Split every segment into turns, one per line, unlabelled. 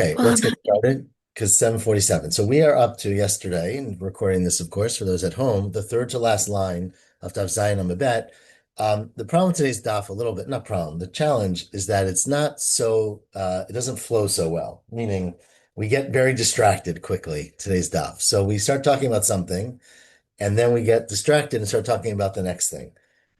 Okay, let's get started because 7:47. So we are up to yesterday, and recording this, of course, for those at home, the third to last line of Daf Zayin Amabet. The problem with today's Daf, a little bit, not problem, the challenge is that it's not so, it doesn't flow so well, meaning we get very distracted quickly, today's Daf. So we start talking about something, and then we get distracted and start talking about the next thing.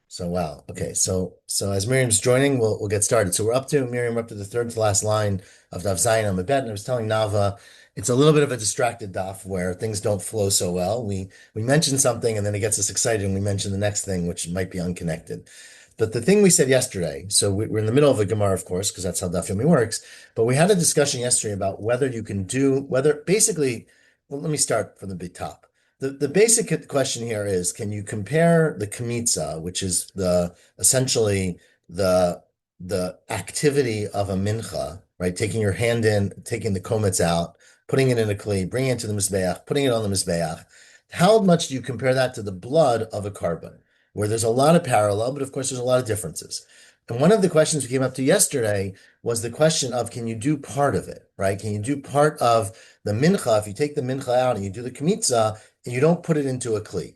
So wow. Okay. So as Miriam's joining, we'll get started. So we're up to Miriam, we're up to the third to last line of Daf Zayin on the bed, and I was telling Nava, it's a little bit of a distracted Daf where things don't flow so well. We mention something and then it gets us excited, and we mention the next thing, which might be unconnected. But the thing we said yesterday, so we're in the middle of a Gemara, of course, because that's how Daf Yomi works. But we had a discussion yesterday about whether you can do whether basically. Well, let me start from the big top. The basic question here is, can you compare the kmitza, which is the essentially the the activity of a mincha, right? Taking your hand in, taking the komets out, putting it in a kli, bringing it to the mizbeach, putting it on the mizbeach. How much do you compare that to the blood of a carbon, where there's a lot of parallel, but of course there's a lot of differences. And one of the questions we came up to yesterday was the question of, can you do part of it, right? Can you do part of the mincha? If you take the mincha out and you do the kmitza, and you don't put it into a kli.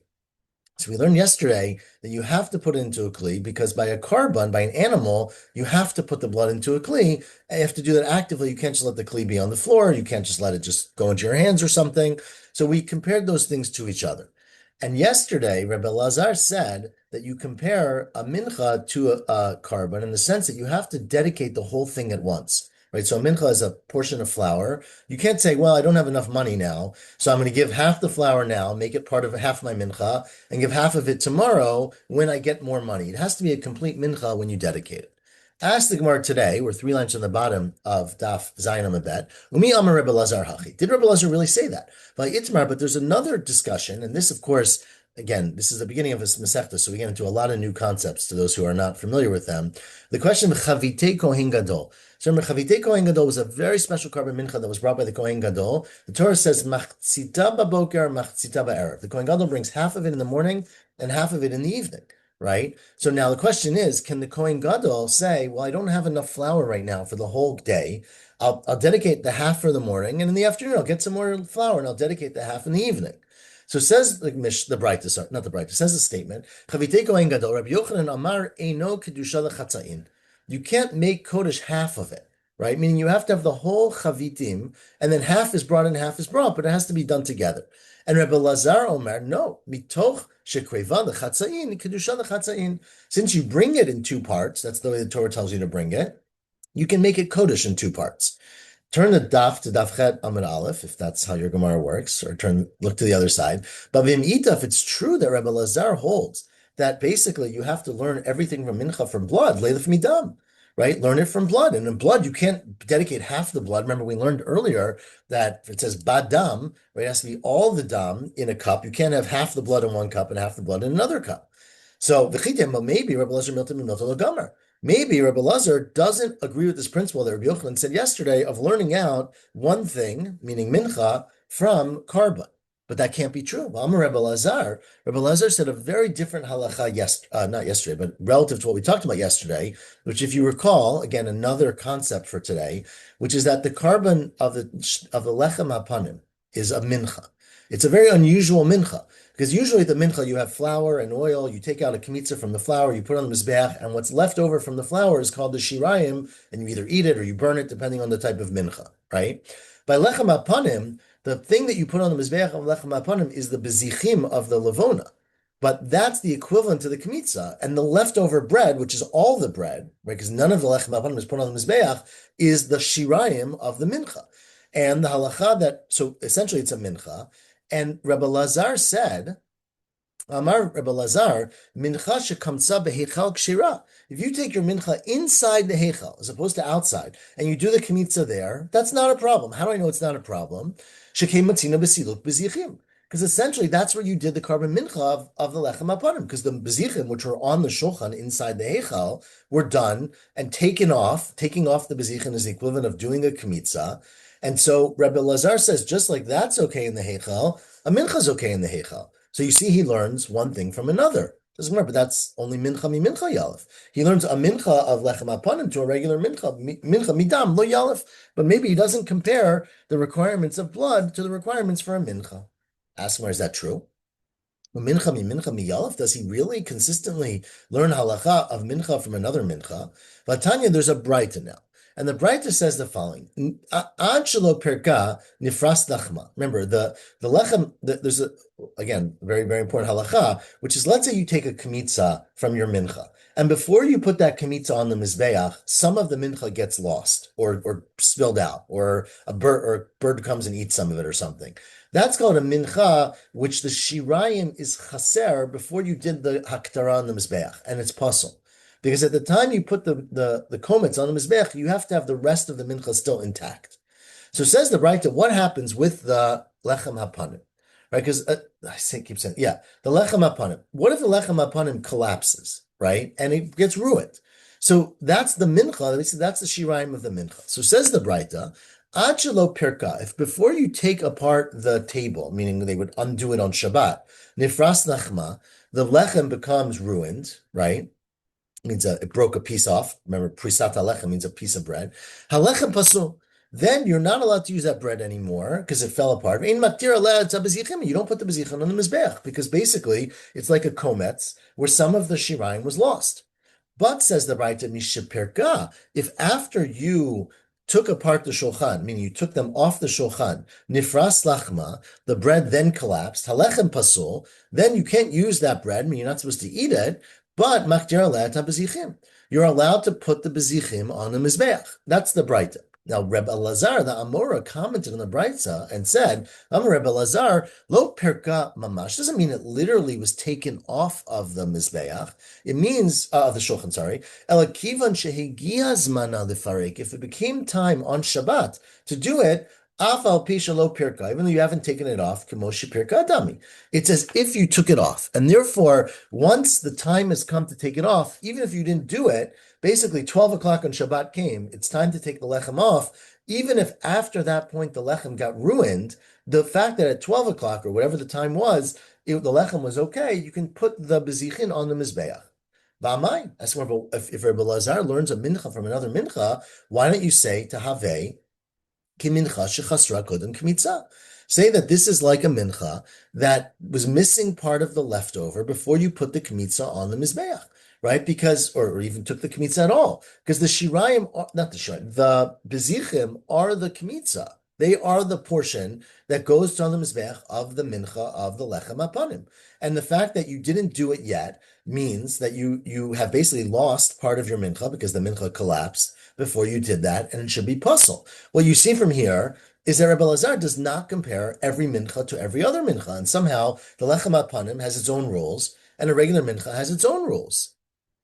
So we learned yesterday that you have to put it into a kli because by a carbon, by an animal, you have to put the blood into a kli. And you have to do that actively. You can't just let the kli be on the floor. You can't just let it just go into your hands or something. So we compared those things to each other. And yesterday, Rebbe Lazar said that you compare a mincha to a carbon in the sense that you have to dedicate the whole thing at once. Right, so a mincha is a portion of flour. You can't say, well, I don't have enough money now, so I'm going to give half the flour now, make it part of half my mincha, and give half of it tomorrow when I get more money. It has to be a complete mincha when you dedicate it. Ask the Gemara today, we're three lines on the bottom of Daf Zayin Amabet. Umi Amar Rebbe Lazar Hachi. Did Rebbe Lazar really say that? By Itmar, but there's another discussion, and this, of course, again, this is the beginning of this Masechta, so we get into a lot of new concepts to those who are not familiar with them. The question of Chavite Kohen Gadol. So remember, Chavite Kohen Gadol was a very special carbon mincha that was brought by the Kohen Gadol. The Torah says, Machtzita ba'boker, machtzita ba'erev. The Kohen Gadol brings half of it in the morning and half of it in the evening, right? So now the question is, can the Kohen Gadol say, well, I don't have enough flour right now for the whole day. I'll dedicate the half for the morning, and in the afternoon I'll get some more flour and I'll dedicate the half in the evening. So says the Brayta, not the Brayta, says the statement, Chavite Kohen Gadol, Rabbi Yochanan Amar Eino Kedusha Lechatzain. You can't make Kodesh half of it, right? Meaning you have to have the whole chavitim, and then half is brought and half is brought, but it has to be done together. And Rebbe Lazar Omer, no, mitoch shekreva lechatzain, kedusha lechatzain. Since you bring it in two parts, that's the way the Torah tells you to bring it, you can make it Kodesh in two parts. Turn the daf to daf chet amud aleph, if that's how your Gemara works, or look to the other side. But v'imita, if it's true that Rebbe Lazar holds that basically you have to learn everything from mincha from blood, leilif midam, right? Learn it from blood. And in blood, you can't dedicate half the blood. Remember, we learned earlier that it says badam, right? It has to be all the dam in a cup. You can't have half the blood in one cup and half the blood in another cup. So v'chitem, maybe Rebbe Lazar milta milta logamer. Maybe Rebbe Lazar doesn't agree with this principle that Rabbi Yochanan said yesterday of learning out one thing, meaning mincha, from carbon. But that can't be true. Amar Rebbe Lazar. Rebbe Lazar said a very different halacha, not yesterday, but relative to what we talked about yesterday, which, if you recall, again, another concept for today, which is that the carbon of the lechem hapanim is a mincha. It's a very unusual mincha. Because usually at the mincha, you have flour and oil, you take out a kmitza from the flour, you put on the mizbeach, and what's left over from the flour is called the shirayim, and you either eat it or you burn it, depending on the type of mincha, right? By lechem hapanim, the thing that you put on the mizbeach of lechem hapanim is the bezichim of the levona. But that's the equivalent to the kmitza, and the leftover bread, which is all the bread, right, because none of the lechem hapanim is put on the mizbeach, is the shirayim of the mincha. And the halacha that, so essentially it's a mincha, and Rebbe Lazar said, Amar Rebbe Lazar, mincha shekamtza behechal kshira. If you take your mincha inside the hechal, as opposed to outside, and you do the kmitza there, that's not a problem. How do I know it's not a problem? Shekei matzina besiluk bezichim. Because essentially that's where you did the carbon mincha of the lechem hapanim, because the bezichim, which were on the shulchan inside the hechal, were done and taken off. Taking off the bezichim is the equivalent of doing a kmitza. And so Rebbe Lazar says, just like that's okay in the Heichal, a mincha is okay in the Heichal. So you see, he learns one thing from another, Doesn't matter, but that's only mincha mi mincha yalef. He learns a mincha of lechem apanim to a regular mincha, mincha midam lo yalef. But maybe he doesn't compare the requirements of blood to the requirements for a mincha. Ask him, is that true? Mincha mi mincha mi yalef. Does he really consistently learn halacha of mincha from another mincha? Vatanya, there's a braita now. And the Braita says the following: Ad shelo perka nifras lachma. Remember, the lechem. There's a again very very important halacha, which is, let's say you take a kmitza from your mincha, and before you put that kmitza on the mizbeach, some of the mincha gets lost or spilled out, or a bird comes and eats some of it or something. That's called a mincha, which the shirayim is chaser before you did the haktara on the mizbeach, and it's pasul. Because at the time you put the komets on the mizbech, you have to have the rest of the mincha still intact. So says the Braita, what happens with the lechem hapanim, right? Because keep saying, yeah, the lechem hapanim. What if the lechem hapanim collapses, right, and it gets ruined? So that's the mincha. That's the shiraim of the mincha. So says the Braita, ad shelo perka. If before you take apart the table, meaning they would undo it on Shabbat, nifras nachma, the lechem becomes ruined, right? Means it broke a piece off. Remember, prisat halechem means a piece of bread. Halechem pasul. Then you're not allowed to use that bread anymore because it fell apart. You don't put the bezichim on the mizbech because basically it's like a kometz where some of the shirayim was lost. But says the Braita, misheperka, if after you took apart the shulchan, meaning you took them off the shulchan, nifras lachma, the bread then collapsed, halechem pasul, then you can't use that bread, meaning you're not supposed to eat it, but you're allowed to put the bezichim on the mizbeach. That's the Braita. Now, Reb Elazar, the Amora, commented on the Braita and said, Reb Elazar, lo perka mamash, doesn't mean it literally was taken off of the mizbeach. It means, the shulchan, sorry, elakivan shehigia zmana lifarek. If it became time on Shabbat to do it, afal pisha lo pirka, even though you haven't taken it off, kemoshi pirka adami. It's as if you took it off. And therefore, once the time has come to take it off, even if you didn't do it, basically 12 o'clock on Shabbat came, it's time to take the lechem off. Even if after that point the lechem got ruined, the fact that at 12 o'clock or whatever the time was, the lechem was okay, you can put the bezichin on the mizbeach. V'amai, if Rebbe Lazar learns a mincha from another mincha, why don't you say to have kimincha shechasra kodem kmitza? Say that this is like a mincha that was missing part of the leftover before you put the kmitza on the mizbeach, right? Because, or even took the kmitza at all, because the shirayim, not the shirayim, the bezichim are the kmitza. They are the portion that goes on the mizbeach of the mincha of the lechem hapanim. And the fact that you didn't do it yet means that you have basically lost part of your mincha because the mincha collapsed before you did that, and it should be puzzle. What you see from here is that Rebbe Lazar does not compare every mincha to every other mincha, and somehow the lechem hapanim has its own rules, and a regular mincha has its own rules.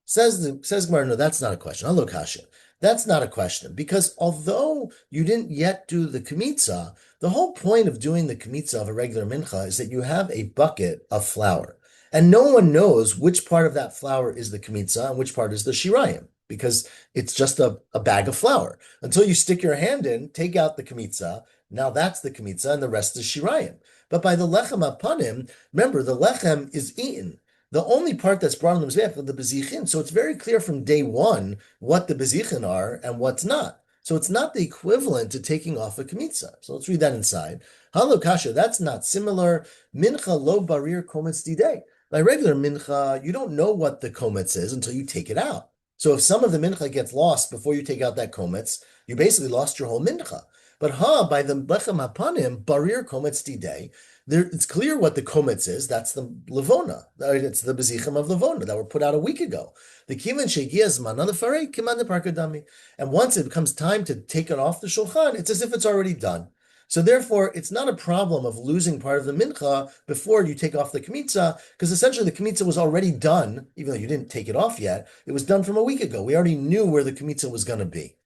Says Gemara, no, that's not a question. I'll look Hashem. That's not a question, because although you didn't yet do the kmitza, the whole point of doing the kmitza of a regular mincha is that you have a bucket of flour, and no one knows which part of that flour is the kmitza and which part is the shirayim, because it's just a bag of flour. Until you stick your hand in, take out the kmitza, now that's the kmitza, and the rest is shirayim. But by the lechem hapanim, remember, the lechem is eaten. The only part that's brought on the mizbeach is the bezichin. So it's very clear from day one what the bezichin are and what's not. So it's not the equivalent to taking off a kmitza. So let's read that inside. Halo kasha, that's not similar. Mincha lo barir kometz didei. By regular mincha, you don't know what the kometz is until you take it out. So if some of the mincha gets lost before you take out that kometz, you basically lost your whole mincha. But by the lechem hapanim, barir kometz didei, it's clear what the kometz is. That's the levona. It's the bezichim of levona that were put out a week ago. The kivan shegias manana farei kiman de parkadami. And once it becomes time to take it off the shulchan, it's as if it's already done. So therefore, it's not a problem of losing part of the mincha before you take off the kmitza, because essentially the kmitza was already done, even though you didn't take it off yet. It was done from a week ago. We already knew where the kmitza was going to be.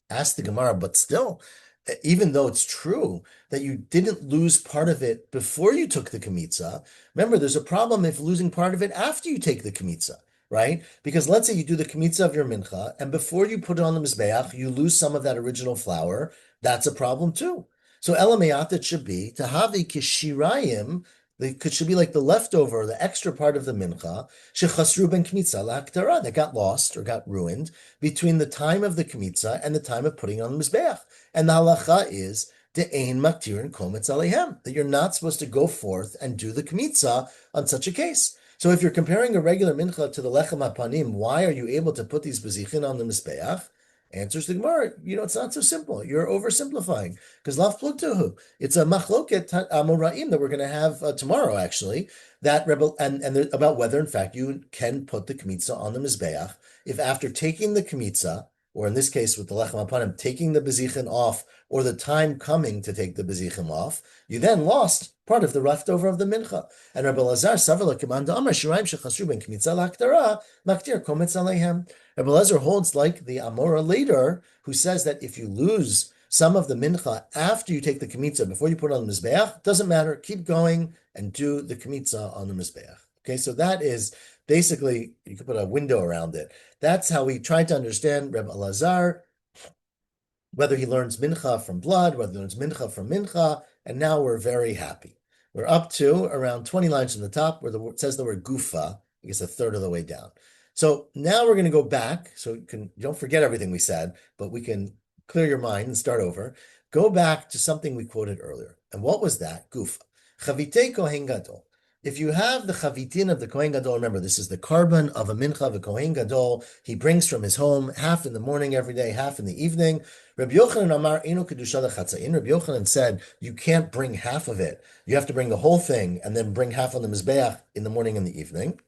Ask the Gemara, but still, even though it's true that you didn't lose part of it before you took the kmitza, remember, there's a problem if losing part of it after you take the kmitza, right? Because let's say you do the kmitza of your mincha, and before you put it on the mizbeach, you lose some of that original flour. That's a problem too. So elamayat, it should be to have a kishirayim It should be like the leftover, the extra part of the mincha, shechasru ben kmitza lahaktara, that got lost or got ruined between the time of the kmitza and the time of putting on the mizbeach. And the halacha is de'ein maktirin kometz alehem, that you're not supposed to go forth and do the kmitza on such a case. So if you're comparing a regular mincha to the lechem hapanim, why are you able to put these bezichin on the mizbeach? Answers the Gemara, it's not so simple. You're oversimplifying. Because lav pluktuhu, it's a machloket amoraim that we're going to have tomorrow, actually, that rebel and about whether, in fact, you can put the kmitza on the mizbeach if after taking the kmitza, or in this case with the lechem hapanim, taking the bezichin off, or the time coming to take the bezichin off, you then lost part of the leftover of the mincha. And Rabbi Lazar savala kimanda amar shiraim shechasru ben kmitza laktara maktir kometz aleihem. Rabbi Lazar holds like the Amora later, who says that if you lose some of the mincha after you take the kmitza before you put it on the mizbeach, doesn't matter. Keep going and do the kmitza on the mizbeach. Okay, so that is basically, you could put a window around it. That's how we try to understand Rabbi Elazar, whether he learns mincha from blood, whether he learns mincha from mincha, and now we're very happy. We're up to around 20 lines from the top where it says the word gufa, I guess a third of the way down. So now we're going to go back, so you don't forget everything we said, but we can clear your mind and start over. Go back to something we quoted earlier. And what was that? Gufa. Chavitei kohen gadol. If you have the chavitin of the kohen gadol, remember this is the carbon of a mincha of a kohen gadol. He brings from his home half in the morning every day, half in the evening. Rabbi Yochanan Amar Eino kedusha lechatzain. Rabbi Yochanan said you can't bring half of it. You have to bring the whole thing and then bring half on the mizbeach in the morning and the evening.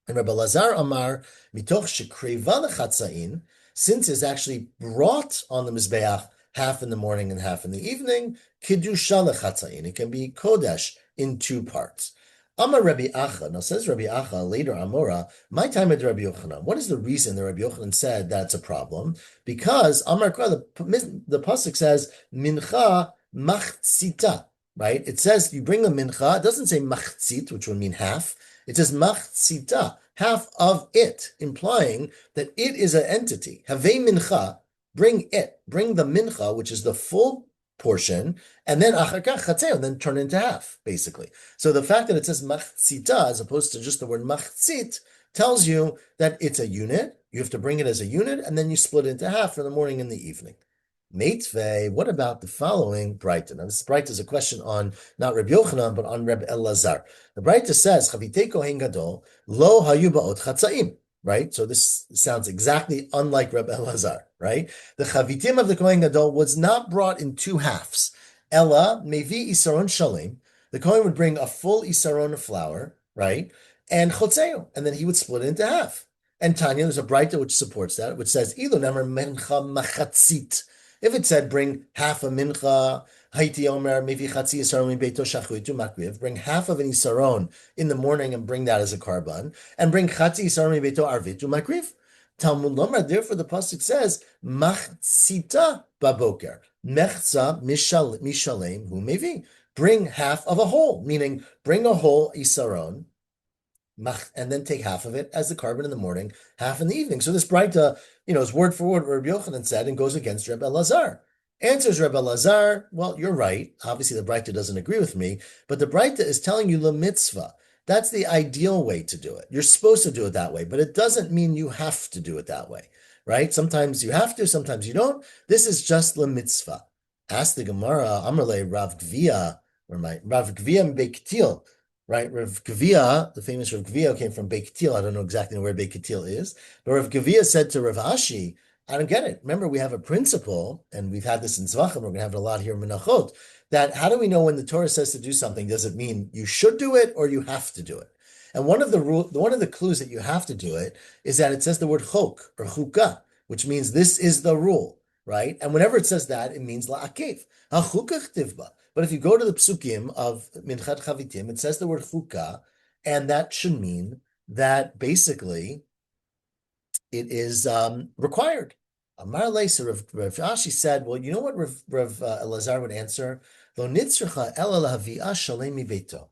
And Rabbi Lazar Amar mitoch shekreva lechatzain, since it's actually brought on the mizbeach half in the morning and half in the evening, kedusha lechatzain. It can be kodesh in two parts. Amar Rabbi Acha. Now says Rabbi Acha later Amora, my time at Rabbi Yochanan. What is the reason that Rabbi Yochanan said that's a problem? Because Amar the pasuk says mincha machtzita, right? It says you bring the mincha. It doesn't say machtzit, which would mean half. It says machtzita, half of it, implying that it is an entity. Havei mincha, bring it, bring the mincha, which is the full portion, and then achakach chatzeo, then turn it into half, basically. So the fact that it says machtzita as opposed to just the word machtzit tells you that it's a unit. You have to bring it as a unit, and then you split it into half for the morning and the evening. Meitvei, what about the following Breita? Now, this Breita is a question on not Rabbi Yochanan, but on Rabbi Elazar. The Breita says, Chavitei kohen gadol, lo hayu ba'ot chatzaim. Right? So this sounds exactly unlike Rabbi Elazar, right? The chavitim of the Kohen Gadol was not brought in two halves. Ella, mevi isaron shalim. The Kohen would bring a full isaron of flour, right? And chotzeo, and then he would split it into half. And Tanya, there's a Breita which supports that, which says, Ilu nemer mincha machatzit. If it said bring half a mincha, haiti omer mevi chatzi isaron beito shachuitu makriv, bring half of an isaron in the morning and bring that as a carbon, and bring chatzi isaron beito arvitu makriv. Talmud Lomar, therefore the pasuk says machtzita baboker mechza mishalem hu mevi. Bring half of a whole, meaning bring a whole isaron, and then take half of it as the carbon in the morning, half in the evening. So this Breita, is word for word what Rabbi Yochanan said and goes against Rabbi Elazar. Answers Rabbi Elazar, well, you're right. Obviously, the Breita doesn't agree with me, but the Breita is telling you la mitzvah. That's the ideal way to do it. You're supposed to do it that way, but it doesn't mean you have to do it that way, right? Sometimes you have to, sometimes you don't. This is just la mitzvah. Ask the Gemara, Amrle Rav Gvia, Rav Gvia Beiktil, right? Rav Gvia, the famous Rav Gvia came from Beiktil. I don't know exactly where Beiktil is, but Rav Gvia said to Rav Ashi, I don't get it. Remember, we have a principle, and we've had this in Zvachim, we're going to have it a lot here in Menachot, that how do we know when the Torah says to do something, does it mean you should do it or you have to do it? And one of the clues that you have to do it is that it says the word chok or chukah, which means this is the rule, right? And whenever it says that, it means la'akev. Ha-chukah chtivba. But if you go to the psukim of Minchat Chavitim, it says the word chukah, and that should mean that basically it is required. Amar Leisa, Rav Ashi said, well, you know what Rav Elazar would answer? Lo nitzracha ela lahavi'ah shalem mibeito.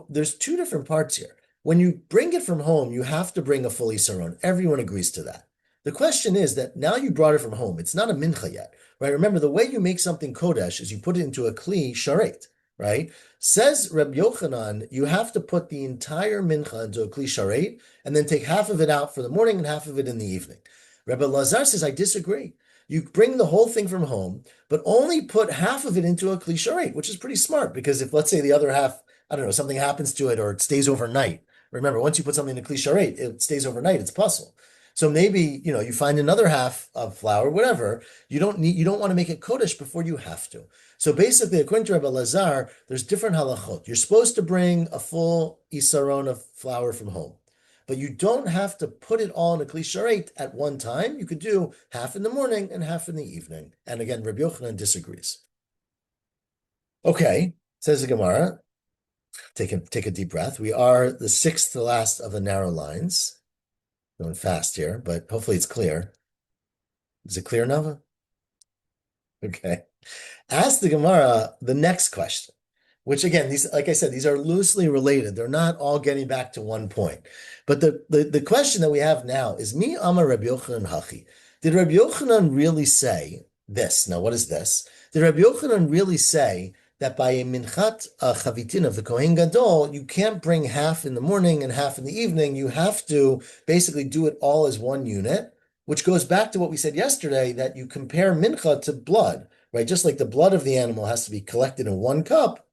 There's two different parts here. When you bring it from home, you have to bring a full isaron. Everyone agrees to that. The question is that now you brought it from home. It's not a mincha yet, right? Remember, the way you make something kodesh is you put it into a kli sharet, right? Says Reb Yochanan, you have to put the entire mincha into a kli sharet and then take half of it out for the morning and half of it in the evening. Rebbe Lazar says, I disagree. You bring the whole thing from home, but only put half of it into a kli sharet, which is pretty smart because if, let's say, the other half, I don't know, something happens to it or it stays overnight. Remember, once you put something in a kli sharet, it stays overnight. It's puzzle. So maybe, you find another half of flour, whatever. You don't want to make it kodesh before you have to. So basically, according to Rebbe Lazar, there's different halachot. You're supposed to bring a full isaron of flour from home, but you don't have to put it all in a kli sharet at one time. You could do half in the morning and half in the evening. And again, Rabbi Yochanan disagrees. Okay, says the Gemara. Take a deep breath. We are the sixth to last of the narrow lines. Going fast here, but hopefully it's clear. Is it clear, Nava? Okay. Ask the Gemara the next question, which again, like I said, these are loosely related. They're not all getting back to one point. But the question that we have now is, Mi Amar Rabbi Yochanan Hachi. Did Rabbi Yochanan really say this? Now, what is this? Did Rabbi Yochanan really say that by a minchat chavitin of the Kohen Gadol, you can't bring half in the morning and half in the evening? You have to basically do it all as one unit, which goes back to what we said yesterday, that you compare mincha to blood, right? Just like the blood of the animal has to be collected in one cup,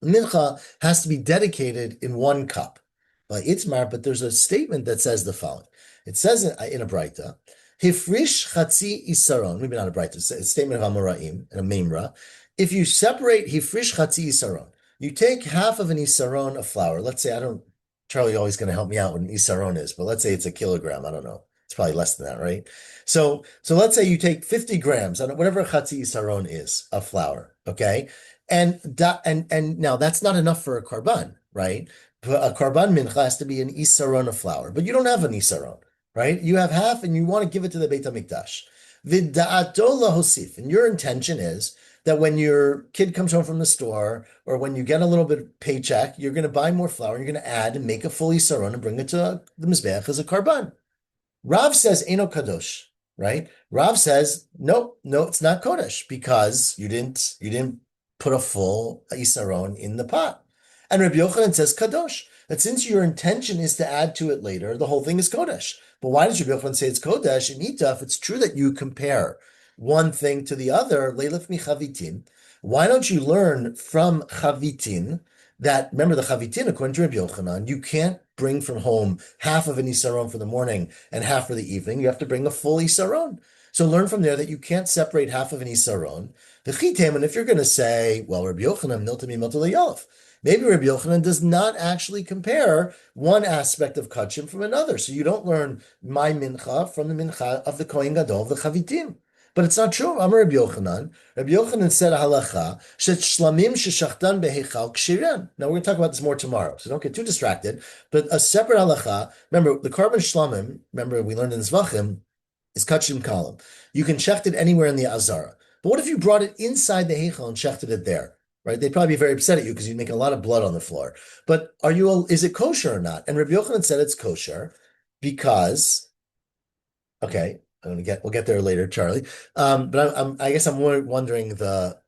mincha has to be dedicated in one cup by Itmar, but there's a statement that says the following. It says in a Braita, Hifrish chatzi isaron, maybe not a Braita, it's a statement of Amoraim, and a Memra. If you separate Hifrish chatzi isaron, you take half of an isaron of flour. Let's say, Charlie always going to help me out what an isaron is, but let's say it's a kilogram. I don't know. It's probably less than that, right? So let's say you take 50 grams, whatever a chatzi isaron is, of flour, okay? And now that's not enough for a karban, right? A karban mincha has to be an isaron of flour, but you don't have an isaron, right? You have half, and you want to give it to the Beit Hamikdash. V'da'ato lahosif, and your intention is that when your kid comes home from the store, or when you get a little bit of paycheck, you're going to buy more flour, and you're going to add and make a full isaron and bring it to the mizbeach as a karban. Rav says, Eino Kadosh, right? Rav says, no, it's not Kodesh because you didn't put a full Isaron in the pot. And Rabbi Yochanan says, Kadosh, that since your intention is to add to it later, the whole thing is Kodesh. But why does Rabbi Yochanan say it's Kodesh? In Ita, if it's true that you compare one thing to the other, Leilef mi Chavitin, why don't you learn from Chavitin that, remember the Chavitin, according to Rabbi Yochanan, you can't bring from home half of an isaron for the morning and half for the evening. You have to bring a full isaron. So learn from there that you can't separate half of an isaron. The chitem, and if you're going to say, well, Rabbi Yochanan, miltami miltalayalef, maybe Rabbi Yochanan does not actually compare one aspect of kachim from another. So you don't learn my mincha from the mincha of the Kohen Gadol of the Chavitim. But it's not true. Amar Rabbi Yochanan. Rabbi Yochanan said a halacha shet shlamim sheshachtan behechal kshiran. Now we're going to talk about this more tomorrow, so don't get too distracted. But a separate halacha. Remember the carbon shlamim. Remember we learned in Zvachim is kachim kalam. You can shecht it anywhere in the azara. But what if you brought it inside the heichal and shechted it there? Right? They'd probably be very upset at you because you make a lot of blood on the floor. But is it kosher or not? And Rabbi Yochanan said it's kosher because, okay. We'll get there later, Charlie. But I guess I'm wondering the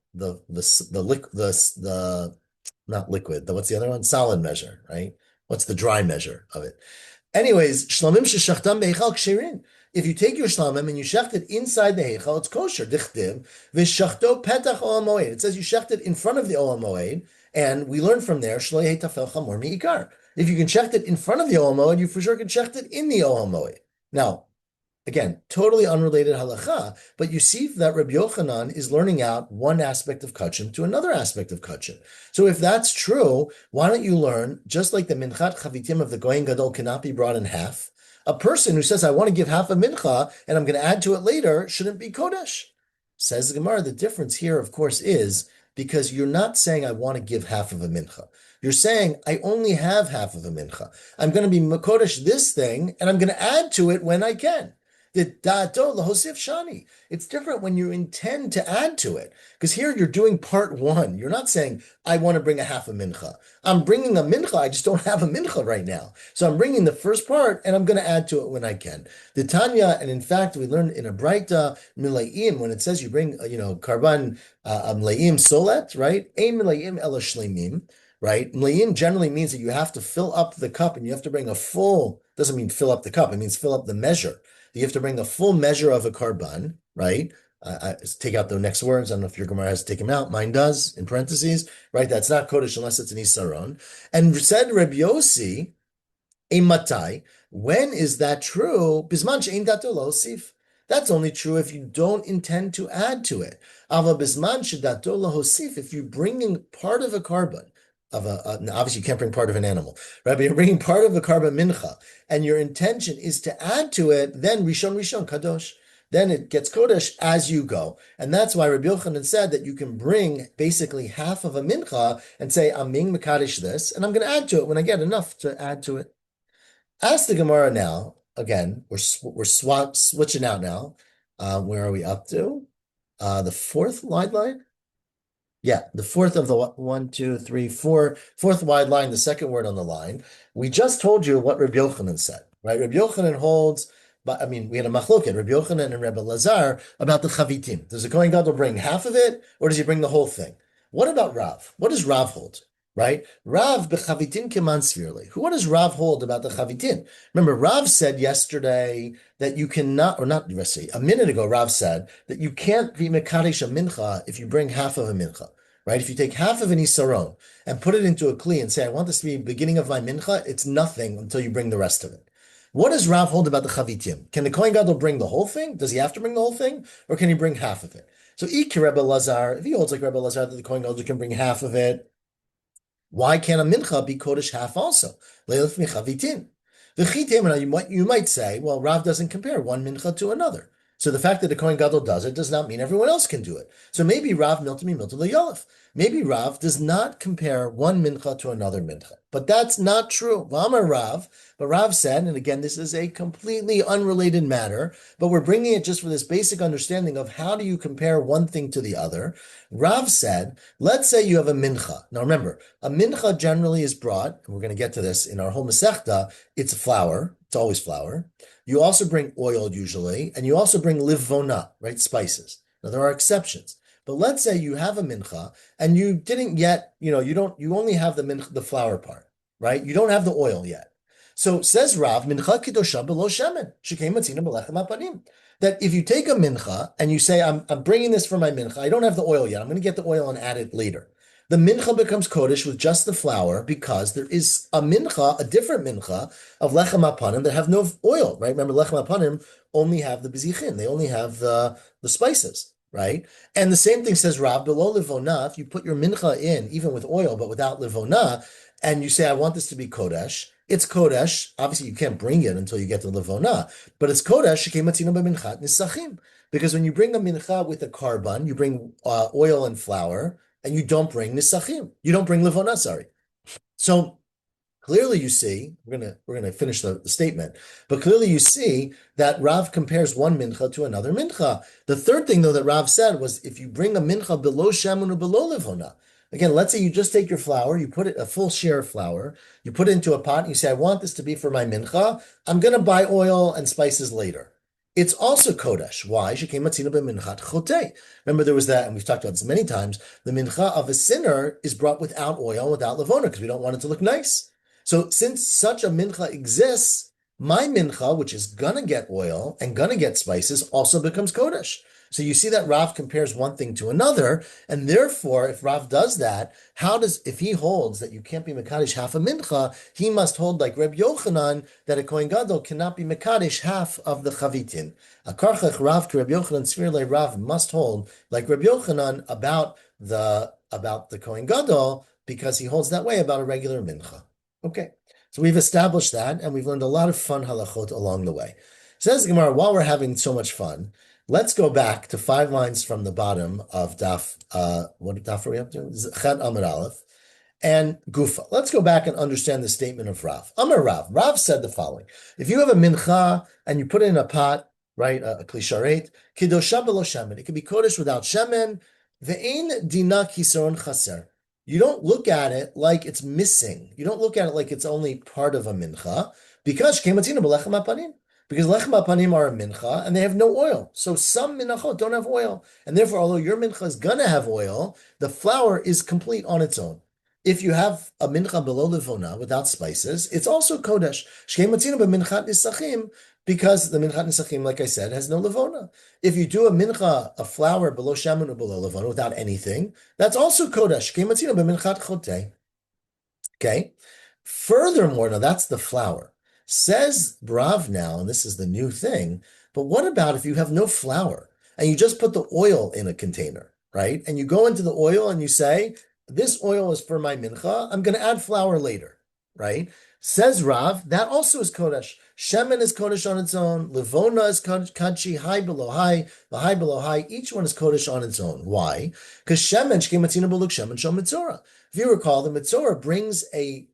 not liquid, what's the other one? Solid measure, right? What's the dry measure of it? Anyways, shlamim sheshachtam beichal ksherin. If you take your shlamim and you shecht it inside the heichal, it's kosher. Dichtiv v'shachto petach olam moed. It says you shecht it in front of the olam moed, and we learn from there shlo yehei tafel chamor miikar. If you can shecht it in front of the olam moed, you for sure can shecht it in the olam moed. Now, again, totally unrelated halacha, but you see that Rabbi Yochanan is learning out one aspect of kachim to another aspect of kachim. So if that's true, why don't you learn, just like the minchat chavitim of the Kohen Gadol cannot be brought in half, a person who says, I want to give half a mincha and I'm going to add to it later, shouldn't be kodesh. Says the Gemara, the difference here, of course, is because you're not saying I want to give half of a mincha. You're saying, I only have half of a mincha. I'm going to be makodesh this thing, and I'm going to add to it when I can. The dato lahosif shani. It's different when you intend to add to it. Because here you're doing part one. You're not saying, I want to bring a half a mincha. I'm bringing a mincha. I just don't have a mincha right now. So I'm bringing the first part and I'm going to add to it when I can. The Tanya, and in fact, we learned in a Braita, milayim, when it says you bring, karban, mlayim solet, right? Ein milayim ela shleimim, right? Mlayim generally means that you have to fill up the cup and you have to bring a full, doesn't mean fill up the cup, it means fill up the measure. You have to bring a full measure of a karban, right? Take out the next words. I don't know if your Gemara has to take them out. Mine does, in parentheses, right? That's not Kodesh unless it's an Isaron. And said Reb Yossi, Matai, when is that true? Bisman she'ein dato lo hosif. That's only true if you don't intend to add to it. Ava bisman shedato lo hosif, if you're bringing part of a carbon, obviously you can't bring part of an animal, right? But you're bringing part of a carbon mincha, and your intention is to add to it, then rishon kadosh. Then it gets kodesh as you go. And that's why Rabbi Yochanan said that you can bring basically half of a mincha and say, I'm being mekadesh this, and I'm going to add to it when I get enough to add to it. Ask the Gemara now. Again, we're switching out now. Where are we up to? The fourth line? Yeah, the fourth of the one, two, three, fourth wide line, the second word on the line. We just told you what Rabbi Yochanan said, right? Rabbi Yochanan holds, but I mean, we had a machloket, Rabbi Yochanan and Rabbi Lazar, about the chavitim. Does the Kohen Gadol bring half of it, or does he bring the whole thing? What about Rav? What does Rav hold? Right? Rav bechavitin keman svirli. What does Rav hold about the chavitin? Remember, Rav said yesterday that you cannot, or not yesterday, a minute ago, Rav said that you can't be mekadesh a mincha if you bring half of a mincha. Right? If you take half of an isaron and put it into a kli and say, I want this to be the beginning of my mincha, it's nothing until you bring the rest of it. What does Rav hold about the chavitim? Can the Kohen Gadol bring the whole thing? Does he have to bring the whole thing? Or can he bring half of it? So, Rebbe Lazar, if he holds like Rebbe Lazar that the Kohen Gadol can bring half of it, why can't a mincha be kodesh half also? You might say, well, Rav doesn't compare one mincha to another. So the fact that the Kohen Gadol does it does not mean everyone else can do it. So maybe Rav miltami l'yolef. Maybe Rav does not compare one mincha to another mincha. But that's not true. V'amar Rav, but Rav said, and again, this is a completely unrelated matter, but we're bringing it just for this basic understanding of how do you compare one thing to the other. Rav said, let's say you have a mincha. Now remember, a mincha generally is brought, and we're going to get to this in our whole Masechta, it's flour. It's always flour. You also bring oil usually, and you also bring livvona, right, spices. Now there are exceptions. But let's say you have a mincha and you didn't yet, you only have the mincha, the flour part, right? You don't have the oil yet. So says Rav, mincha kidosha below shemen, shekei matzina belechem apanim. That if you take a mincha and you say, I'm bringing this for my mincha, I don't have the oil yet, I'm going to get the oil and add it later. The mincha becomes kodesh with just the flour because there is a mincha, a different mincha of lechem apanim that have no oil, right? Remember, lechem apanim only have the bezichin, they only have the spices. Right? And the same thing says Rav, below livona, if you put your mincha in, even with oil, but without livona, and you say, I want this to be Kodesh, it's Kodesh. Obviously, you can't bring it until you get to livona, but it's Kodesh, because when you bring a mincha with a carbon, you bring oil and flour, and you don't bring nisachim. You don't bring livona, sorry. So, clearly, you see, we're gonna finish the statement, but clearly you see that Rav compares one mincha to another mincha. The third thing, though, that Rav said was if you bring a mincha below shemun or below livona. Again, let's say you just take your flour, you put it a full share of flour, you put it into a pot, and you say, I want this to be for my mincha. I'm gonna buy oil and spices later. It's also Kodesh. Why? Remember, there was that, and we've talked about this many times. The mincha of a sinner is brought without oil, without livona, because we don't want it to look nice. So since such a mincha exists, my mincha, which is gonna get oil and gonna get spices, also becomes kodesh. So you see that Rav compares one thing to another, and therefore, if Rav does that, if he holds that you can't be mekadesh half a mincha, he must hold like Reb Yochanan that a Kohen Gadol cannot be mekadesh half of the chavitin. A karchach Rav to Reb Yochanan Svirle Rav must hold like Reb Yochanan about the Kohen Gadol because he holds that way about a regular mincha. Okay, so we've established that, and we've learned a lot of fun halachot along the way. Says the Gemara, while we're having so much fun, let's go back to 5 lines from the bottom of daf. What daf are we up to? Chet Amud Aleph and Gufa. Let's go back and understand the statement of Rav. Amar Rav. Rav said the following: if you have a mincha and you put it in a pot, right? A kli sharet. Kedosha belo shemen. It can be kodesh without shemen. Ve'ein dina kisaron chaser. You don't look at it like it's missing. You don't look at it like it's only part of a mincha because shkematina b'lechem hapanim. Because lechem hapanim are a mincha and they have no oil. So some minachot don't have oil. And therefore, although your mincha is going to have oil, the flour is complete on its own. If you have a mincha below levona without spices, it's also kodesh. Shkematina b'minchat nisachim, because the minchat nisachim, like I said, has no levona. If you do a mincha, a flour below shaman or below levona without anything, that's also kodesh. Shkematina b'minchat chotei. Okay. Furthermore, now that's the flour. Says Brav now, and this is the new thing, but what about if you have no flour and you just put the oil in a container, right? And you go into the oil and you say, this oil is for my mincha, I'm going to add flour later, right? Says Rav, that also is kodesh. Shemen is kodesh on its own. Levona is kachi, high below high, the high below high. Each one is kodesh on its own. Why? Because shemen shkematina beluk shemen shel mitzora. If you recall, the mitzora brings a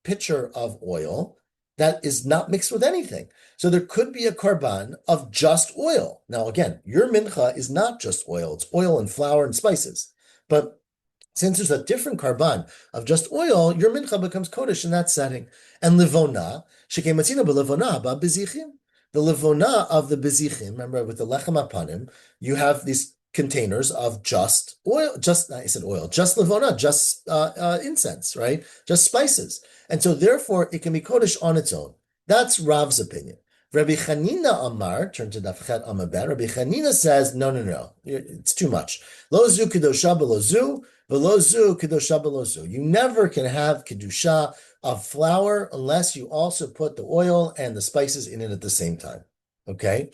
pitcher of oil that is not mixed with anything. So there could be a karban of just oil. Now, again, your mincha is not just oil. It's oil and flour and spices. But since there's a different karban of just oil, your mincha becomes kodesh in that setting. And livona, shekematina b'levona ba bezichim. The livona of the bezichim, remember with the lechem apanim, you have these containers of just oil, just levona, just incense, right? Just spices. And so therefore it can be kodesh on its own. That's Rav's opinion. Rabbi Chanina Amar, turn to Dafchet Amabet, Rabbi Chanina says, no, it's too much. Lo zu kedosha below zu, velo zu kedosha below zu. You never can have kedusha of flour unless you also put the oil and the spices in it at the same time. Okay?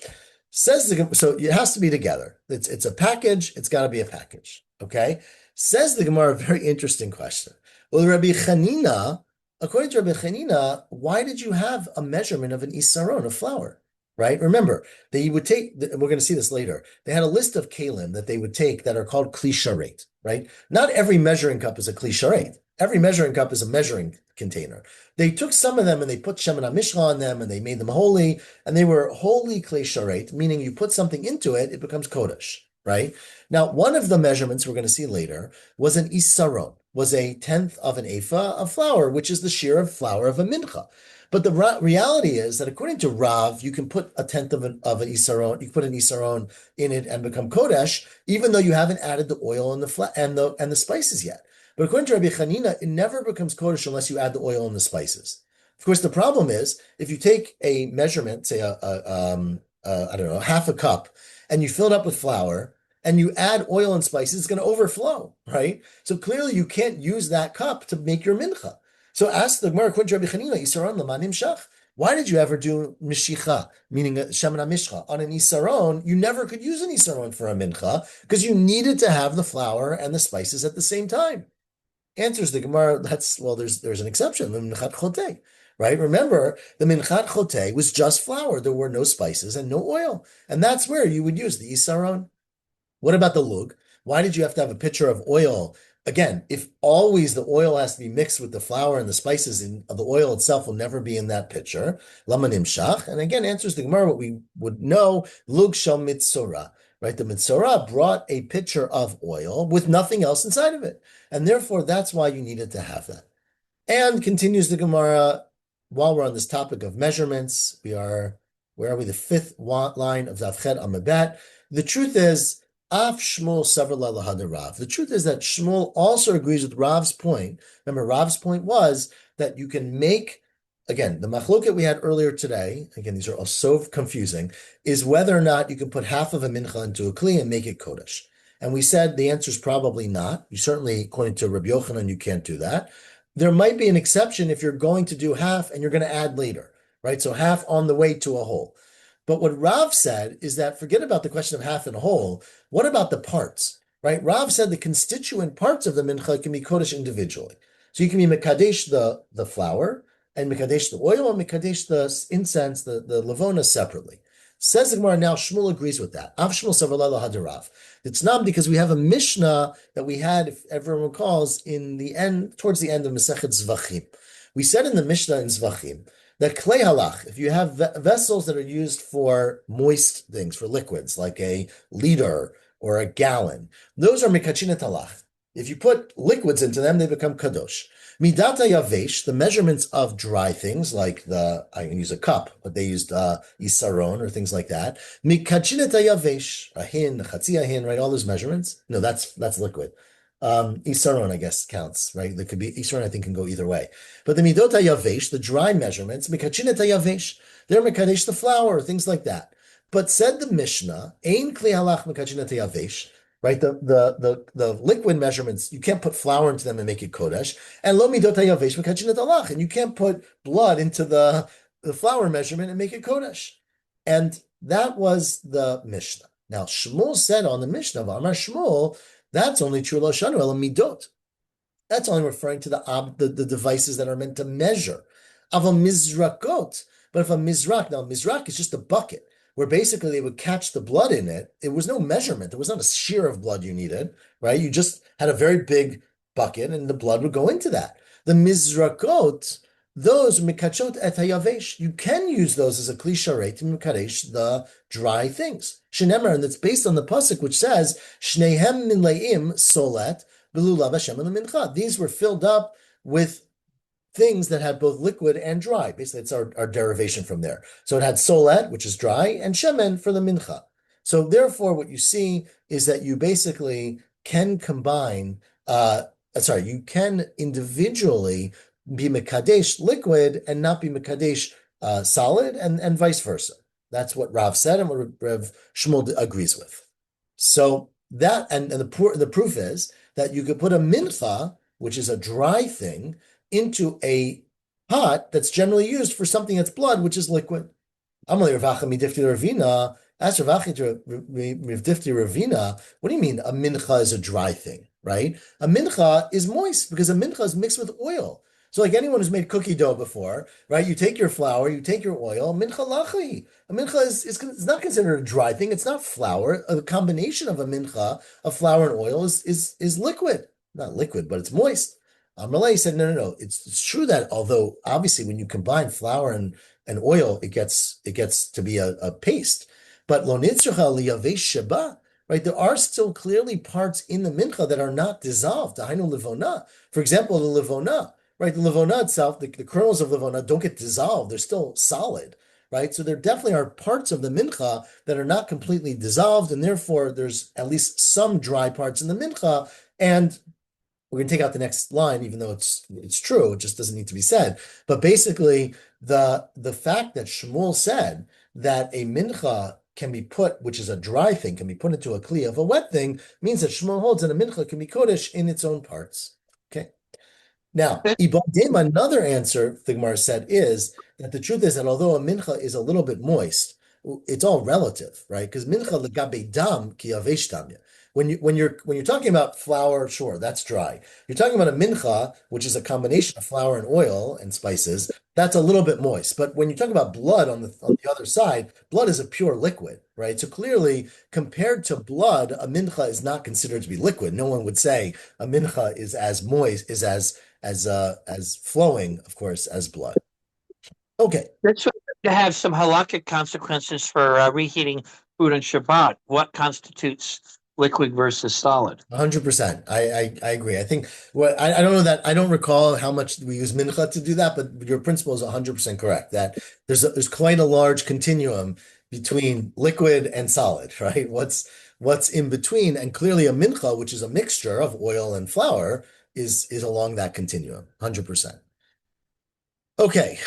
Says so it has to be together. It's a package, it's got to be a package. Okay? Says the Gemara, a very interesting question. Well, Rabbi Chanina, according to Rabbi Chanina, why did you have a measurement of an isaron, of flour? Right? Remember, they would take, we're going to see this later, they had a list of kalim that they would take that are called kli sharet, right? Not every measuring cup is a kli sharet. Every measuring cup is a measuring container. They took some of them and they put shemen hamishcha on them and they made them holy, and they were holy kli sharet, meaning you put something into it, it becomes kodesh, right? Now, one of the measurements we're going to see later was an isaron, was a tenth of an ephah of flour, which is the shear of flour of a mincha. But the reality is that according to Rav, you can put a tenth of an isaron, you can put an isaron in it and become kodesh, even though you haven't added the oil and the spices yet. But according to Rabbi Chanina, it never becomes kodesh unless you add the oil and the spices. Of course, the problem is if you take a measurement, say I don't know, half a cup, and you fill it up with flour, and you add oil and spices, it's going to overflow, right? So clearly you can't use that cup to make your mincha. So ask the Gemara, according to Rabbi Chanina, isaron l'manim shach. Why did you ever do mishicha, meaning shemen hamishcha, on an isaron? You never could use an isaron for a mincha because you needed to have the flour and the spices at the same time. Answers the Gemara, there's an exception, the minchat chotei, right? Remember, the minchat chotei was just flour. There were no spices and no oil. And that's where you would use the isaron. What about the lug? Why did you have to have a pitcher of oil? Again, if always the oil has to be mixed with the flour and the spices, and the oil itself will never be in that pitcher. Lama nimshach. And again, answers the Gemara what we would know, lug shel mitzora. Right? The mitzora brought a pitcher of oil with nothing else inside of it. And therefore, that's why you needed to have that. And continues the Gemara, while we're on this topic of measurements, where are we? The fifth line of Zavchet Amabet. The truth is, Af Shmuel Sever Lahad Rav. The truth is that Shmuel also agrees with Rav's point. Remember, Rav's point was that you can make, again, the machloket we had earlier today, again, these are all so confusing, is whether or not you can put half of a mincha into a kli and make it kodesh. And we said the answer is probably not. You certainly, according to Rabbi Yochanan, you can't do that. There might be an exception if you're going to do half and you're going to add later, right? So half on the way to a whole. But what Rav said is that forget about the question of half and whole. What about the parts, right? Rav said the constituent parts of the mincha can be kodesh individually. So you can be mekadesh the flour and mekadesh the oil and mekadesh the incense, the levona separately. Says the Gemara, now Shmuel agrees with that. Av Shmuel Savarla Hadarav. It's not because we have a Mishnah that we had, if everyone recalls, towards the end of Masechet Zvachim. We said in the Mishnah in Zvachim The klei halach, if you have vessels that are used for moist things, for liquids, like a liter or a gallon, those are mikachinet halach. If you put liquids into them, they become kadosh. Midata yavesh, the measurements of dry things, like I can use a cup, but they used isaron or things like that. Mikachinet yavesh, a hin, a chatzi a hin, right? All those measurements. No, that's liquid. Isaron, I guess, counts, right? There could be isaron, I think, can go either way. But the midot yavesh, the dry measurements, mikachinet yavesh, they're mikadesh the flour, things like that. But said the Mishnah, ein kli halach mikachinet yavesh, right? The liquid measurements, you can't put flour into them and make it kodesh. And lo midot yavesh mikachinet halach, and you can't put blood into the flour measurement and make it kodesh. And that was the Mishnah. Now Shmuel said on the Mishnah of Amar Shmuel, that's only true lo shanu el midot. That's only referring to the devices that are meant to measure. Of a mizrakot, but if a mizrak, now mizrak is just a bucket where basically they would catch the blood in it. It was no measurement. There was not a shear of blood you needed, right? You just had a very big bucket and the blood would go into that. The mizrakot, those mikachot et hayavesh, you can use those as a kli sharet to mikadesh the dry things. Shenemer, and it's based on the pasuk which says shnehem minleim solet. These were filled up with things that had both liquid and dry. Basically, it's our derivation from there. So it had solet, which is dry, and shemen for the mincha. So therefore, what you see is that you basically can combine, you can individually be mekadesh liquid and not be mekadesh solid, and vice versa. That's what Rav said and what Rav Shmuel agrees with. So that, and the proof is that you could put a mincha, which is a dry thing, into a pot that's generally used for something that's blood, which is liquid. Amalei Ravacha midifti Ravina. Ask Ravacha to midifti Ravina. What do you mean a mincha is a dry thing, right? A mincha is moist because a mincha is mixed with oil. So like anyone who's made cookie dough before, right? You take your flour, you take your oil, mincha lachi. A mincha is not considered a dry thing. It's not flour. A combination of a mincha, of flour and oil, is liquid. Not liquid, but it's moist. Malay said, no. It's true that although obviously when you combine flour and oil, it gets to be a paste. But lo nitzracha liyavesh sheba, right? There are still clearly parts in the mincha that are not dissolved. Hainu livona. For example, the livona. Right, the levona itself, the kernels of levona don't get dissolved; they're still solid, right? So there definitely are parts of the mincha that are not completely dissolved, and therefore there's at least some dry parts in the mincha. And we're going to take out the next line, even though it's true, it just doesn't need to be said. But basically, the fact that Shmuel said that a mincha can be put, which is a dry thing, can be put into a kli of a wet thing, means that Shmuel holds that a mincha can be kodesh in its own parts. Okay. Now, Ibadim, another answer, the Gemara said, is that the truth is that although a mincha is a little bit moist, it's all relative, right? Because mincha legabe dam ki yavesh damya. When you're talking about flour, sure, that's dry. You're talking about a mincha, which is a combination of flour and oil and spices, that's a little bit moist. But when you talk about blood on the other side, blood is a pure liquid, right? So clearly, compared to blood, a mincha is not considered to be liquid. No one would say a mincha is as moist, is as flowing, of course, as blood. Okay.
This would have some halakhic consequences for reheating food on Shabbat. What constitutes liquid versus solid?
100%. I agree. I think I don't know that I don't recall how much we use mincha to do that, but your principle is 100% correct. That there's quite a large continuum between liquid and solid, right? What's in between, and clearly a mincha, which is a mixture of oil and flour, is along that continuum, 100%. Okay,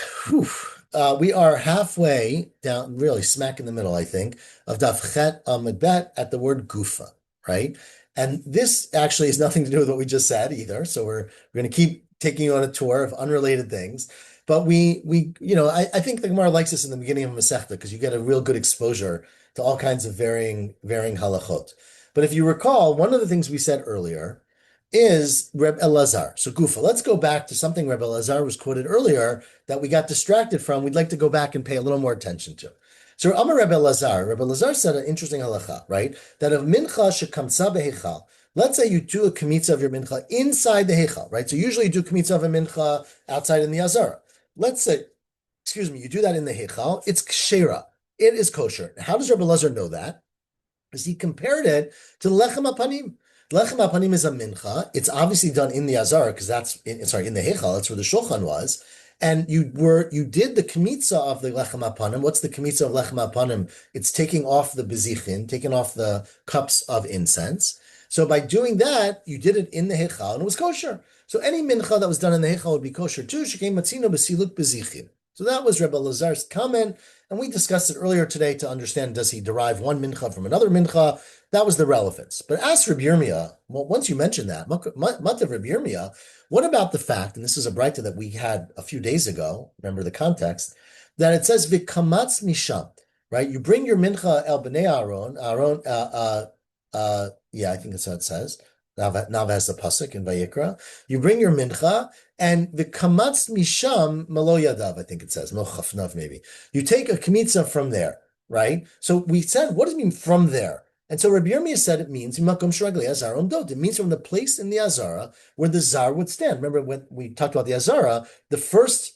we are halfway down, really smack in the middle, I think, of Daf Chet Amud Bet at the word Gufa, right? And this actually has nothing to do with what we just said either. So we're going to keep taking you on a tour of unrelated things. But I think the Gemara likes this in the beginning of Masechta because you get a real good exposure to all kinds of varying halachot. But if you recall, one of the things we said earlier is Reb Elazar. So Gufa, let's go back to something Reb Elazar was quoted earlier that we got distracted from. We'd like to go back and pay a little more attention to. So Amar Reb Elazar said an interesting halacha, right? That of mincha shekamtza behechal, let's say you do a kamitza of your mincha inside the hechal, right? So usually you do kamitza of a mincha outside in the azara. Let's say excuse me, you do that in the Heichal, it's kshera. It is kosher. How does Rabbi Lazar know that? Because he compared it to lechem apanim. Lechem apanim is a mincha. It's obviously done in the azara because in the Heichal, that's where the shulchan was. And you did the kmitza of the lechem apanim. What's the kmitza of lechem apanim? It's taking off the bezichin, taking off the cups of incense. So by doing that, you did it in the Heichal and it was kosher. So any mincha that was done in the Heichal would be kosher too. Shekem matzino b'siluk bezichin. So that was Rebbe Lazar's comment, and we discussed it earlier today to understand, does he derive one mincha from another mincha? That was the relevance. But ask Rabbi Yirmiyah, well, once you mentioned that, Matav Rabbi Yirmiyah, what about the fact, and this is a braita that we had a few days ago, remember the context, that it says, V'kamatz misham, right? You bring your mincha el b'nei Aaron, yeah, I think that's how it says. Nav has the pasuk in Vayikra. You bring your mincha, and the kamatz misham malo yadav, I think it says, no chafnav maybe. You take a kmitza from there, right? So we said, what does it mean from there? And so Rabbi Yirmiyah said it means makom shraglei azar omdot. It means from the place in the azara where the zar would stand. Remember when we talked about the azara, the first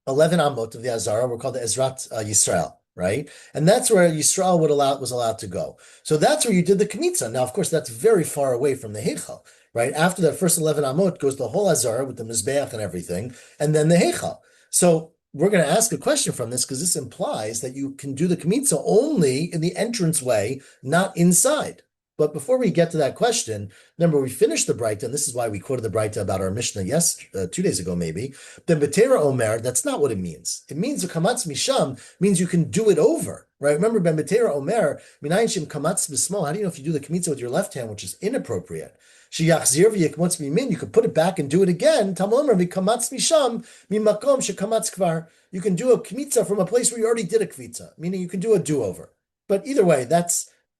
11 amot of the azara were called the Ezrat Yisrael, right? And that's where Yisrael was allowed to go. So that's where you did the Kmitza. Now, of course, that's very far away from the Heichal, right? After that first 11 amot goes the whole azara with the Mizbeach and everything, and then the Heichal. So we're going to ask a question from this because this implies that you can do the Kmitza only in the entranceway, not inside. But before we get to that question, remember we finished the Breita, and this is why we quoted the Breita about our Mishnah 2 days ago maybe. Then Betera Omer, that's not what it means. It means the Kamatz Misham means you can do it over, right? Remember Ben Betera Omer, Minayin Shem Kamatz Bismo. How do you know if you do the Kmitza with your left hand, which is inappropriate? Sheyachzir v'yekmotz mimin, you could put it back and do it again. Talmud Omer v'kamatz misham mimakom shekamatz kvar. You can do a kmitza from a place where you already did a kmitza, meaning you can do a do-over. But either way,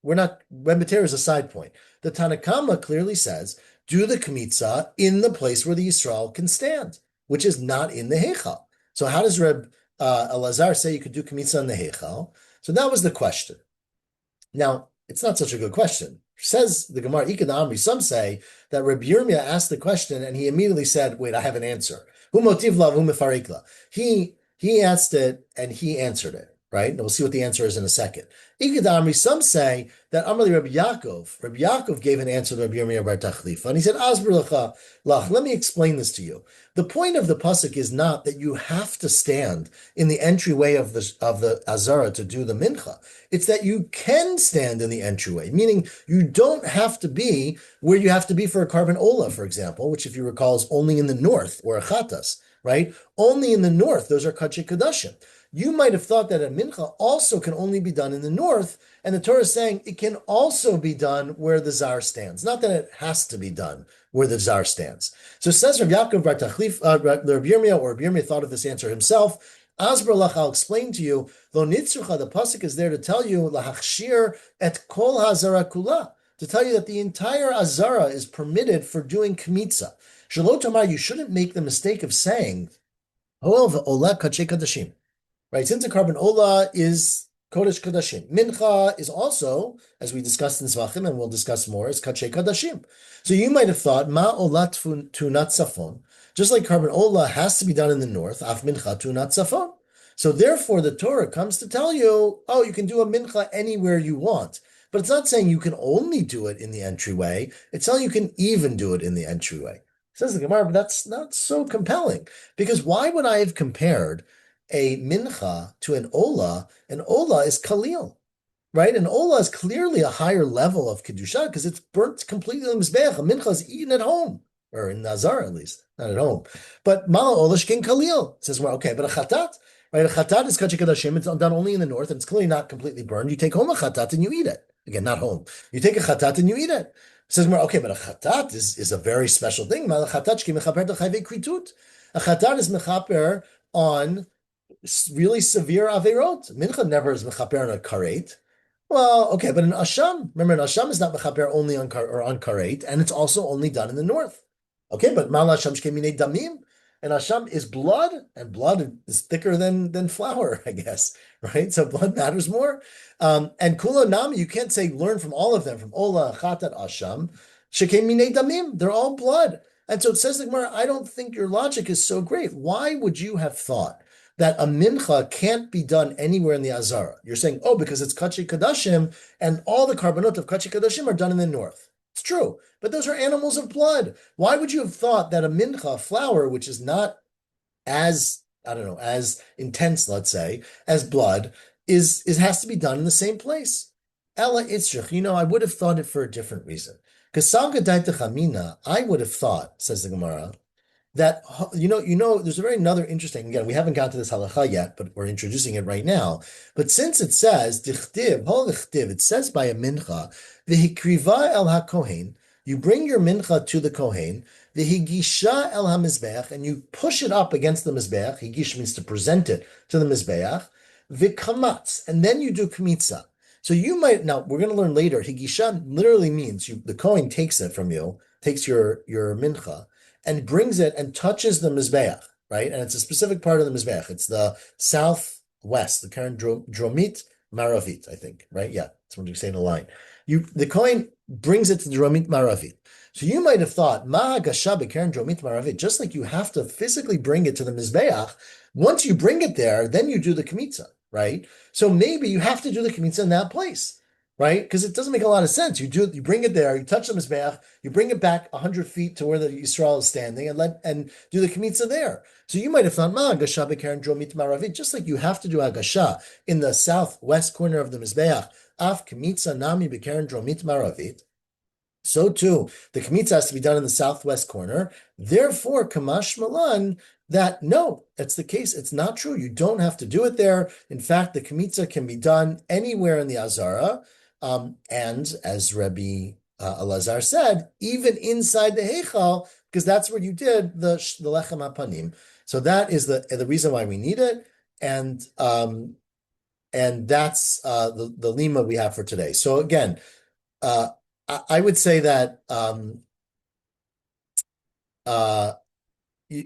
we're not, Ben Betera is a side point. The Tanakama clearly says, do the kmitza in the place where the Yisrael can stand, which is not in the Heichal. So how does Reb Elazar say you could do kmitza in the Heichal? So that was the question. Now, it's not such a good question. Says the Gemara, Ikad Amri, some say that Reb Yirmiyah asked the question and he immediately said, wait, I have an answer. Hu motiv la, hu mefarikla. He asked it and he answered it, right? And we'll see what the answer is in a second. Ikad Amri, some say that Amrli Rabbi Yaakov gave an answer to Rabbi Yirmiyah bar Tachlifa, and he said, Asber lecha lach, let me explain this to you. The point of the pasuk is not that you have to stand in the entryway of the azara to do the mincha. It's that you can stand in the entryway, meaning you don't have to be where you have to be for a carbon ola, for example, which if you recall is only in the north, or a chatas, right? Only in the north, those are kachi kadashim. You might have thought that a mincha also can only be done in the north, and the Torah is saying it can also be done where the zar stands. Not that it has to be done where the zar stands. So says Rav Yaakov bar Tachlif, Rav Yirmiyah, or Rav Yirmiyah thought of this answer himself. Asber lach, I'll explain to you. Lo nitzrucha, the pasuk is there to tell you lahachshir et kol hazara kula, to tell you that the entire azara is permitted for doing kmitza. Shelo tamar, you shouldn't make the mistake of saying, hoel v'ola kachei kadashim. Right, since a carbon ola is kodesh kadashim, mincha is also, as we discussed in Zvachim, and we'll discuss more, is kachei kadashim. So you might have thought ma ola tunat safon, just like carbon ola has to be done in the north, af mincha tunat safon. So therefore, the Torah comes to tell you, oh, you can do a mincha anywhere you want. But it's not saying you can only do it in the entryway. It's telling you can even do it in the entryway. Says the Gemara, but that's not so compelling, because why would I have compared a mincha to an ola? An ola is kalil, right? An ola is clearly a higher level of kedusha because it's burnt completely on the mizbeach. A mincha is eaten at home, or in Nazar at least, not at home. But mala ola shkin kalil. Says, well, okay, but a chatat, right? A chatat is kachik kadashim. It's done only in the north, and it's clearly not completely burned. You take home a chatat and you eat it. Again, not home. You take a chatat and you eat it. Says, well, okay, but a chatat is a very special thing. Mala chatat shkin mechaper d'chayvei kritut. A chatat is mechaper on really severe averot. Mincha never is mechaper on a karet. Well, okay, but an asham, remember, an asham is not mechaper only on karet, and it's also only done in the north. Okay, but mal asham shkemine damim, and asham is blood, and blood is thicker than flour, I guess, right? So blood matters more. And kula nami, you can't say learn from all of them, from ola, chatat, asham, shkemine damim. They're all blood. And so it says the Gemara, I don't think your logic is so great. Why would you have thought that a mincha can't be done anywhere in the Azara. You're saying, oh, because it's Kachi Kadashim, and all the carbonot of Kachi Kadashim are done in the north. It's true, but those are animals of blood. Why would you have thought that a mincha, a flower, which is not as, I don't know, as intense, let's say, as blood, is has to be done in the same place? Ella Itzrich, I would have thought it for a different reason. Because Salga Daita Chamina, I would have thought, says the Gemara, that there's a very another interesting, again, we haven't got to this halacha yet, but we're introducing it right now. But since it says dichtiv, it says by a mincha, v'hikriva el hakohen, you bring your mincha to the kohen, v'higisha el hamizbeach, and you push it up against the mizbeach. Higish means to present it to the mizbeach, v'kamatz, and then you do kmitza. So you might, now we're going to learn later, higisha literally means the kohen takes it from you, takes your mincha, and brings it and touches the Mizbeach, right? And it's a specific part of the Mizbeach. It's the southwest, the current Dromit Maravit, I think, right? Yeah, that's what you say in the line. The Kohen brings it to Dromit Maravit. So you might have thought, Ma Gasha Karen Dromit Maravit, just like you have to physically bring it to the Mizbeach, once you bring it there, then you do the Kmitza, right? So maybe you have to do the Kmitza in that place, right? Because it doesn't make a lot of sense. You bring it there, you touch the Mizbeach, you bring it back 100 feet to where the Yisrael is standing and do the Kmitza there. So you might have thought, Ma, Agasha Bekaren Dromit Maravit, just like you have to do Agasha in the southwest corner of the Mizbeach, Af Kmitza Nami Bekaren Dromit Maravit. So too, the Kmitza has to be done in the southwest corner. Therefore, Kamash Malan, that no, that's the case. It's not true. You don't have to do it there. In fact, the Kmitza can be done anywhere in the Azara. And as Rabbi Elazar said, even inside the Heichal, because that's where you did the Lechem HaPanim. So that is the reason why we need it. And that's the lima we have for today. So again, uh, I would say that uh,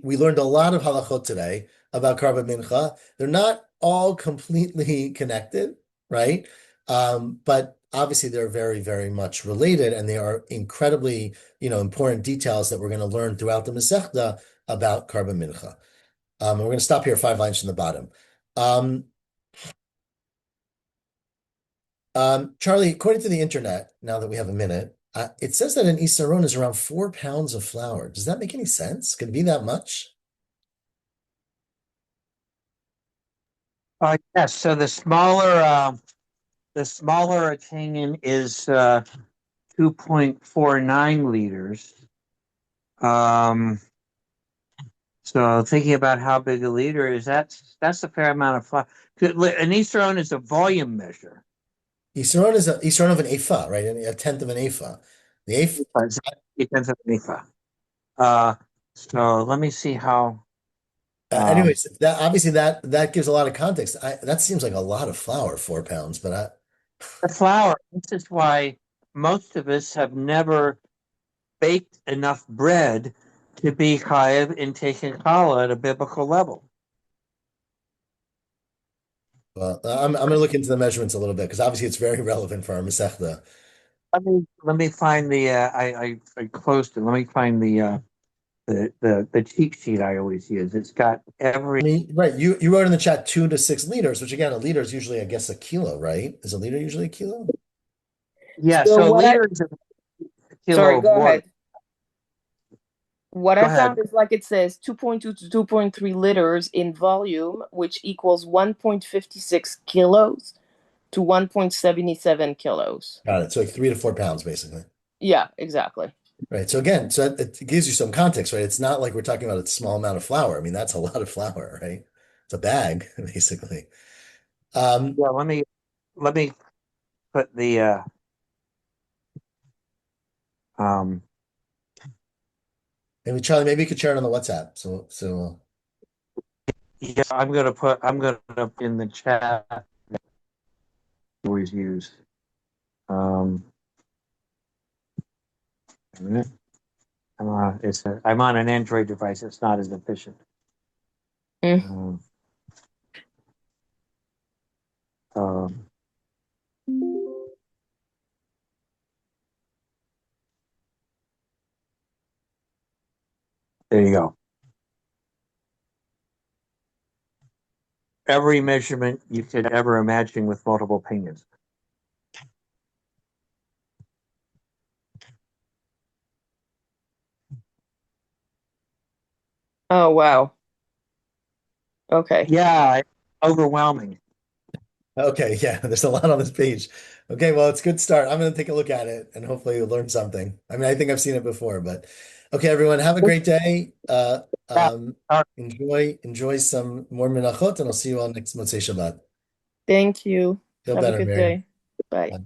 we learned a lot of halachot today about karban mincha. They're not all completely connected, right? But obviously they're very, very much related, and they are incredibly, important details that we're going to learn throughout the Masechta about karban mincha. And we're going to stop here 5 lines from the bottom. Um, Charlie, according to the internet, now that we have a minute, it says that an isaron is around 4 pounds of flour. Does that make any sense? Could it be that much?
Yes. So the smaller a canyon is 2.49 liters. Um, so thinking about how big a liter is, that's a fair amount of flour. An Easter is a volume measure.
Isaron is a isaron of an ephah, right? A tenth of an ephah. The ephah.
It depends on the Ephah. Uh, so let me see how. Um,
Anyways, that obviously that gives a lot of context. That seems like a lot of flour, 4 pounds, but
the flour. This is why most of us have never baked enough bread to be chayiv in taking challah at a biblical level.
well, I'm going to look into the measurements a little bit because obviously it's very relevant for our Masechta.
Let me find the I closed it. Let me find the cheat sheet I always use. It's got every.
I mean, right? You wrote in the chat 2 to 6 liters, which again, a liter is usually, I guess, a kilo, right? Is a liter usually a kilo?
Yeah,
So
so a
what I
liter is a kilo
sorry,
of
go
water.
ahead. What
Go
I
ahead.
found is like it says 2.2 to 2.3 liters in volume, which equals 1.56 kilos to 1.77 kilos.
Got it. So like 3 to 4 pounds, basically.
Yeah, exactly.
Right. So again, so it gives you some context, right? It's not like we're talking about a small amount of flour. I mean, that's a lot of flour, right? It's a bag, basically. Um,
Yeah, let me put the um
maybe Charlie, maybe you could share it on the WhatsApp. So
yeah, I'm gonna put in the chat always use. Um a minute. I'm on an Android device, it's not as efficient.
Mm.
Um, um there you go. every measurement you could ever imagine with multiple opinions.
Oh, wow. Okay.
Yeah, overwhelming.
Okay, yeah, there's a lot on this page. Okay, well, it's a good start. I'm going to take a look at it and hopefully you'll learn something. I mean, I think I've seen it before, but okay, everyone, have a great day.
Yeah.
Enjoy some more menachot, and I'll see you all next Motzei Shabbat.
Thank you.
Feel
Have a
better,
good
Miriam.
day. Bye.
Bye.